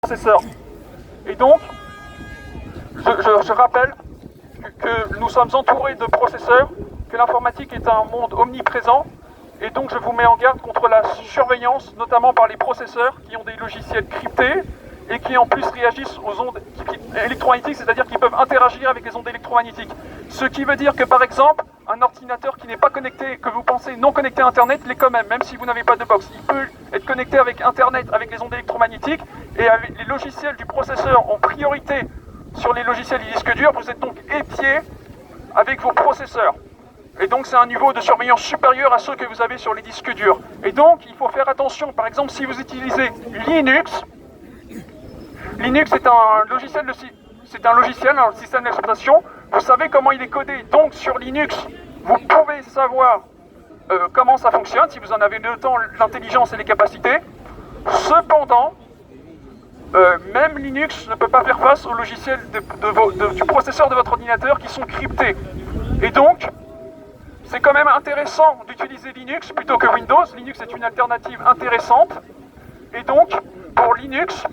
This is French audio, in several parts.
processeurs. Et donc, je rappelle que nous sommes entourés de processeurs, que l'informatique est un monde omniprésent, et donc je vous mets en garde contre la surveillance, notamment par les processeurs qui ont des logiciels cryptés et qui en plus réagissent aux ondes électromagnétiques, c'est-à-dire qu'ils peuvent interagir avec les ondes électromagnétiques. Ce qui veut dire que par exemple, un ordinateur qui n'est pas connecté, que vous pensez non connecté à Internet, l'est quand même si vous n'avez pas de box. Il peut être connecté avec Internet, avec les ondes électromagnétiques, et avec les logiciels du processeur en priorité sur les logiciels du disque dur, vous êtes donc épié avec vos processeurs. Et donc c'est un niveau de surveillance supérieur à ceux que vous avez sur les disques durs. Et donc il faut faire attention, par exemple si vous utilisez Linux, Linux est un logiciel, un système d'exploitation, vous savez comment il est codé. Donc sur Linux, vous pouvez savoir comment ça fonctionne, si vous en avez le temps, l'intelligence et les capacités. Cependant, même Linux ne peut pas faire face aux logiciels du processeur de votre ordinateur qui sont cryptés. Et donc, c'est quand même intéressant d'utiliser Linux plutôt que Windows. Linux est une alternative intéressante. Et donc, pour Linux,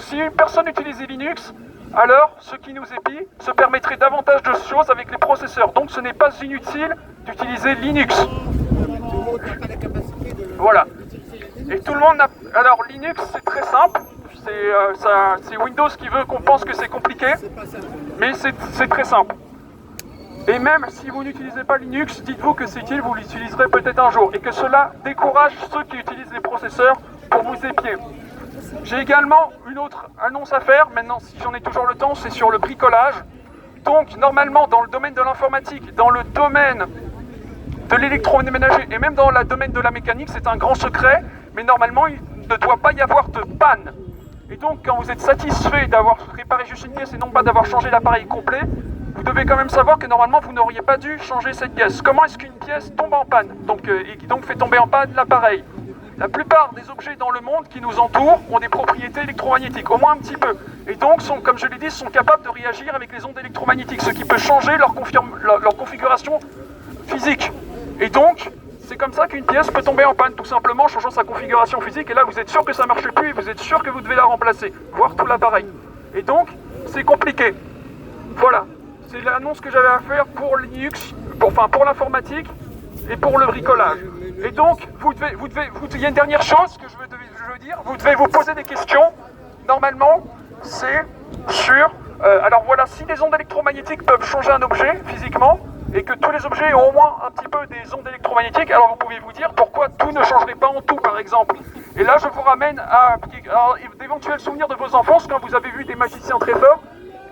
si personne n'utilisait Linux, alors ce qui nous épie se permettrait davantage de choses avec les processeurs. Donc ce n'est pas inutile d'utiliser Linux. Voilà. Et tout le monde n'a... Alors Linux c'est très simple. C'est Windows qui veut qu'on pense que c'est compliqué. Mais c'est très simple. Et même si vous n'utilisez pas Linux, dites-vous que c'est utile, vous l'utiliserez peut-être un jour. Et que cela décourage ceux qui utilisent les processeurs pour vous épier. J'ai également une autre annonce à faire, maintenant si j'en ai toujours le temps, c'est sur le bricolage. Donc normalement dans le domaine de l'informatique, dans le domaine de l'électroménager et même dans le domaine de la mécanique, c'est un grand secret, mais normalement il ne doit pas y avoir de panne. Et donc quand vous êtes satisfait d'avoir réparé juste une pièce et non pas d'avoir changé l'appareil complet, vous devez quand même savoir que normalement vous n'auriez pas dû changer cette pièce. Comment est-ce qu'une pièce tombe en panne et qui donc fait tomber en panne l'appareil? La plupart des objets dans le monde qui nous entourent ont des propriétés électromagnétiques, au moins un petit peu. Et donc, comme je l'ai dit, sont capables de réagir avec les ondes électromagnétiques, ce qui peut changer leur configuration physique. Et donc, c'est comme ça qu'une pièce peut tomber en panne, tout simplement en changeant sa configuration physique. Et là, vous êtes sûr que ça ne marche plus et vous êtes sûr que vous devez la remplacer, voire tout l'appareil. Et donc, c'est compliqué. Voilà, c'est l'annonce que j'avais à faire pour Linux, pour l'informatique et pour le bricolage. Et donc, il y a une dernière chose que je veux dire, vous devez vous poser des questions. Normalement, c'est sur... alors voilà, si les ondes électromagnétiques peuvent changer un objet physiquement, et que tous les objets ont au moins un petit peu des ondes électromagnétiques, alors vous pouvez vous dire pourquoi tout ne changerait pas en tout, par exemple. Et là, je vous ramène à d'éventuels souvenirs de vos enfances, quand vous avez vu des magiciens très forts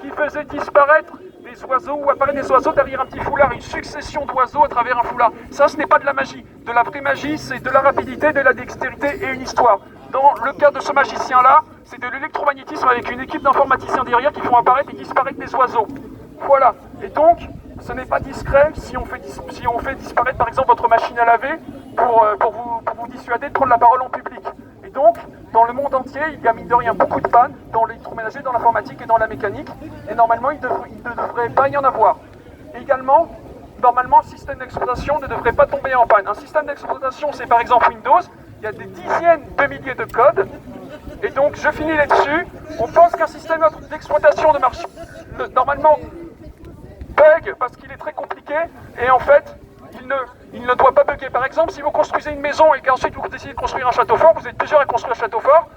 qui faisaient disparaître des oiseaux ou apparaître des oiseaux derrière un petit foulard, une succession d'oiseaux à travers un foulard. Ça, ce n'est pas de la magie. De la vraie magie, c'est de la rapidité, de la dextérité et une histoire. Dans le cas de ce magicien-là, c'est de l'électromagnétisme avec une équipe d'informaticiens derrière qui font apparaître et disparaître des oiseaux. Voilà. Et donc, ce n'est pas discret si on fait disparaître par exemple votre machine à laver pour vous dissuader de prendre la parole en public. Et donc, dans le monde entier, il y a mine de rien beaucoup de pannes dans l'électroménager, dans l'informatique et dans la mécanique. Et normalement, il ne devrait pas y en avoir. Et également, normalement, le système d'exploitation ne devrait pas tomber en panne. Un système d'exploitation, c'est par exemple Windows. Il y a des dizaines de milliers de codes. Et donc, je finis là-dessus. On pense qu'un système d'exploitation ne marche normalement bug parce qu'il est très compliqué. Et en fait, il ne doit pas bugger. Par exemple, si vous construisez une maison et qu'ensuite vous décidez de construire un château fort, vous êtes plusieurs à construire un château fort,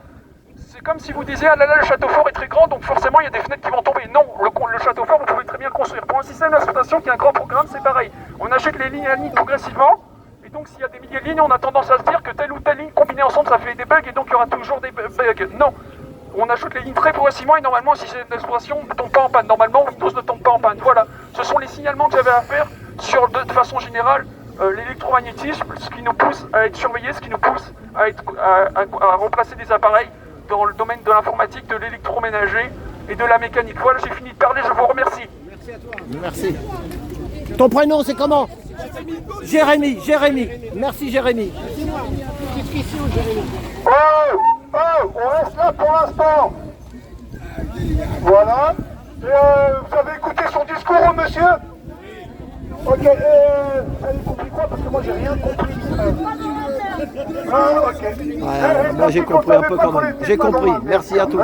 c'est comme si vous disiez « Ah là là, le château fort est très grand, donc forcément il y a des fenêtres qui vont tomber ». Non, le château fort, vous pouvez très bien le construire. Pour un système d'exploitation qui est un grand programme, c'est pareil. On ajoute les lignes à ligne progressivement, et donc s'il y a des milliers de lignes, on a tendance à se dire que telle ou telle ligne combinée ensemble, ça fait des bugs, et donc il y aura toujours des bugs. Non, on ajoute les lignes très progressivement, et normalement, un système d'exploitation ne tombe pas en panne. Normalement, Windows ne tombe pas en panne. Voilà, ce sont les signalements que j'avais à faire sur, de façon générale, l'électromagnétisme, ce qui nous pousse à être surveillés, ce qui nous pousse à remplacer des appareils dans le domaine de l'informatique, de l'électroménager et de la mécanique. Voilà, j'ai fini de parler, je vous remercie. Merci à toi. Merci. Ton prénom, c'est comment? Jérémy. Merci Jérémy. Petite question, Jérémy. On reste là pour l'instant. Voilà. Vous avez écouté son discours, monsieur? Ok, vous avez compris quoi? Parce que moi, j'ai rien compris. Ouais, moi j'ai compris un peu quand même. J'ai compris. Merci à tous.